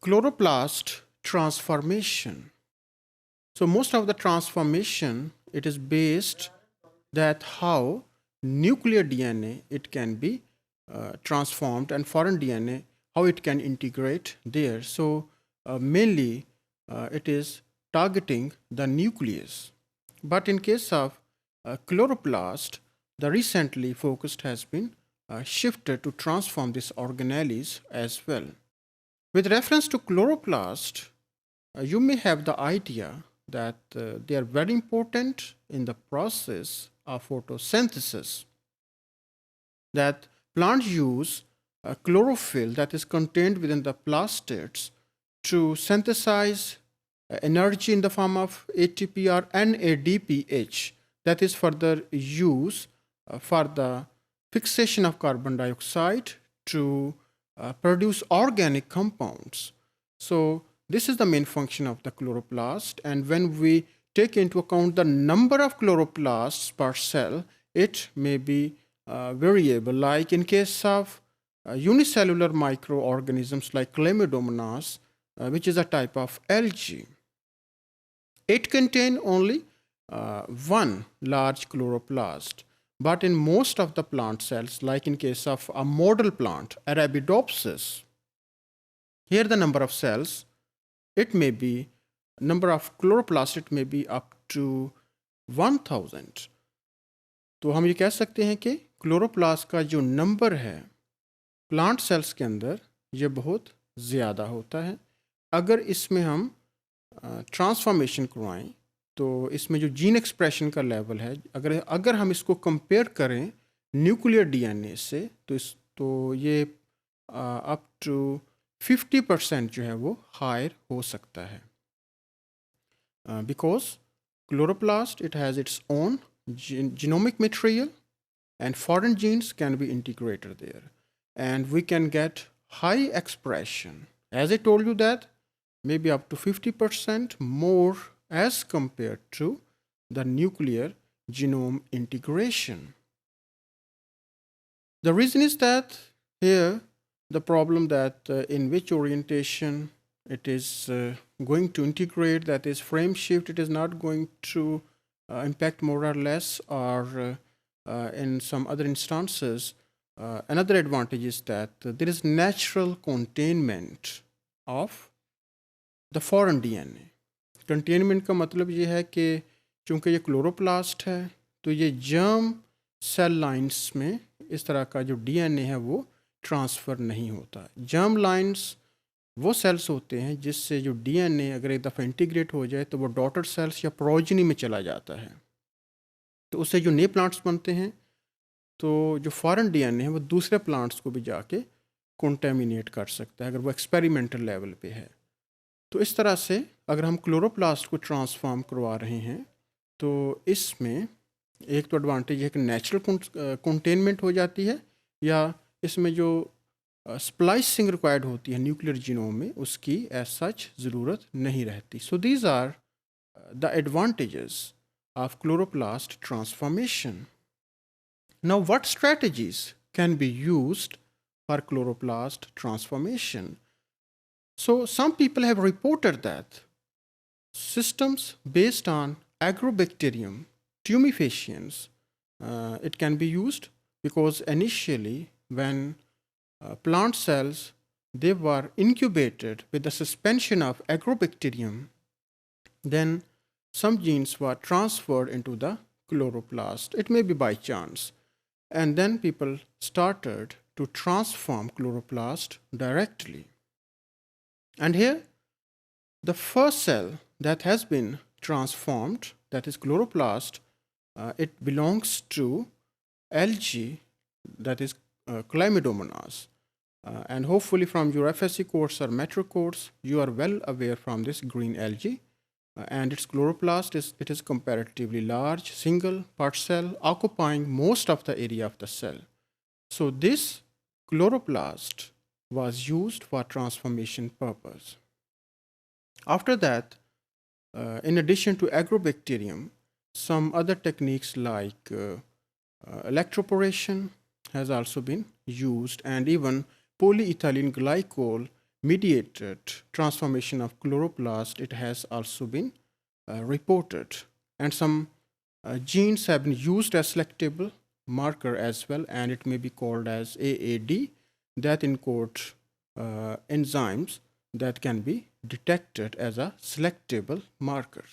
Chloroplast transformation. So most of the transformation, it is based that how nuclear DNA, it can be transformed, and foreign DNA, how it can integrate there. So mainly it is targeting the nucleus. But in case of chloroplast, the recently focused has been shifted to transform these organelles as well. With reference to chloroplast, you may have the idea that they are very important in the process of photosynthesis, that plants use chlorophyll that is contained within the plastids to synthesize energy in the form of ATP or NADPH, that is further use for the fixation of carbon dioxide to produce organic compounds. So this is the main function of the chloroplast, and when we take into account the number of chloroplasts per cell, it may be variable. Like in case of unicellular microorganisms like Chlamydomonas, which is a type of algae, it contains only one large chloroplast. But in most of the plant cells, like in case of a model plant, Arabidopsis, here the number of cells, it may be, number of chloroplasts, it may be up to 1000. तो हम ये कह सकते हैं कि chloroplast का जो number है प्लांट सेल्स के अंदर ये बहुत ज़्यादा होता है. अगर इसमें हम ट्रांसफॉर्मेशन करवाएं तो इसमें जो जीन एक्सप्रेशन का लेवल है, अगर हम इसको कंपेयर करें न्यूक्लियर डीएनए से, तो ये अप टू 50% जो है वो हायर हो सकता है. Because chloroplast it has its own genomic material, and foreign genes can be integrated there, and we can get high expression, as I told you, that maybe up to 50% more as compared to the nuclear genome integration. The reason is that here the problem that in which orientation it is going to integrate, that is frame shift, it is not going to impact more or less, or in some other instances, another advantage is that there is natural containment of the foreign DNA. Containment का मतलब ये है कि चूँकि ये chloroplast है तो ये जर्म सेल लाइंस में इस तरह का जो DNA है वो ट्रांसफ़र नहीं होता. जर्म लाइंस वो सेल्स होते हैं जिससे जो डीएनए अगर एक दफ़ा इंटीग्रेट हो जाए तो वो डॉटर सेल्स या प्रोजनी में चला जाता है, तो उससे जो नए प्लांट्स बनते हैं, तो जो फॉरेन डीएनए है वो दूसरे प्लांट्स को भी जाके कंटेमिनेट कर सकता है अगर वो एक्सपेरिमेंटल लेवल पे है. तो इस तरह से अगर हम क्लोरोप्लास्ट को ट्रांसफॉर्म करवा रहे हैं तो इसमें एक तो एडवांटेज है कि नेचुरल कंटेनमेंट हो जाती है, या इसमें जो स्प्लाइसिंग रिक्वायर्ड होती है न्यूक्लियर जीनोम में उसकी एज सच ज़रूरत नहीं रहती. So these are the advantages of chloroplast transformation. Now what strategies can be used for chloroplast transformation? So some people have reported that systems based on agrobacterium tumefaciens, it can be used, because initially when plant cells, they were incubated with the suspension of agrobacterium, then some genes were transferred into the chloroplast. It may be by chance. And then people started to transform chloroplast directly. And here, the first cell that has been transformed, that is chloroplast, it belongs to algae, that is Chlamydomonas. And hopefully from your FSC course or metro course, you are well aware from this green algae. And its chloroplast is comparatively large, single part cell, occupying most of the area of the cell. So this chloroplast was used for transformation purpose. After that, in addition to agrobacterium, some other techniques like electroporation has also been used, and even polyethylene glycol mediated transformation of chloroplast, it has also been reported. And some genes have been used as selectable marker as well, and it may be called as AAD, that encode enzymes that can be detected as a selectable marker.